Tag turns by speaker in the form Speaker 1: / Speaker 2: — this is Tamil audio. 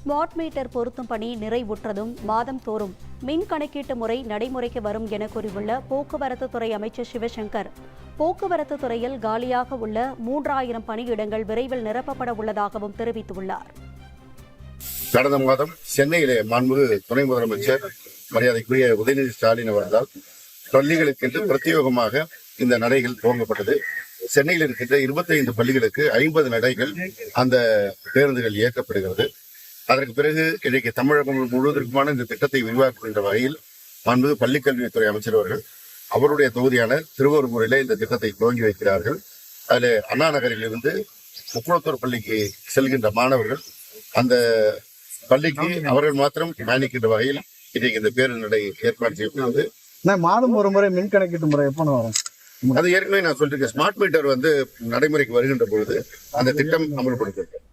Speaker 1: ஸ்மார்ட் மீட்டர் பொருத்தும் பணி நிறைவுற்றதும் மாதந்தோறும் மின் கணக்கீட்டு முறை நடைமுறைக்கு வரும் என கூறியுள்ள போக்குவரத்து துறை அமைச்சர் சிவசங்கர், போக்குவரத்து துறையில் காலியாக உள்ள 3000 பணியிடங்கள் விரைவில் நிரப்பப்பட உள்ளதாகவும் தெரிவித்துள்ளார்.
Speaker 2: கடந்த மாதம் சென்னையிலே மாண்புமிகு துணை முதலமைச்சர் மரியாதைக்குரிய உதயநிதி ஸ்டாலின் அவர்களால் பள்ளிகளுக்கென்று பிரத்யேகமாக இந்த நடைகள் துவங்கப்பட்டது. சென்னையில் இருக்கின்ற 25 பள்ளிகளுக்கு 50 நடைகள் அந்த பேருந்துகள் இயக்கப்படுகிறது. அதற்கு பிறகு இன்றைக்கு தமிழகம் முழுவதற்குமான இந்த திட்டத்தை விரிவாக்குகின்ற வகையில் மாண்புமிகு பள்ளிக்கல்வித்துறை அமைச்சர் அவர்கள் அவருடைய தொகுதியான திருவொருமூரிலே இந்த திட்டத்தை துவங்கி வைக்கிறார்கள். அதில் அண்ணா நகரில் இருந்து முக்குளத்தூர் பள்ளிக்கு செல்கின்ற மாணவர்கள் அந்த பள்ளிக்கு அவர்கள் மாத்திரம் பயணிக்கின்ற வகையில் இன்றைக்கு இந்த பேருந்து நடை ஏற்பாடு செய்யப்படுகிறது.
Speaker 3: மாதம் ஒரு முறை மின் கணக்கீட்டு முறை எப்போ வரும்?
Speaker 2: அது ஏற்கனவே நான் சொல்லிருக்கேன். ஸ்மார்ட் மீட்டர் நடைமுறைக்கு வருகின்ற பொழுது அந்த திட்டம் அமல்படுத்தப்படும்.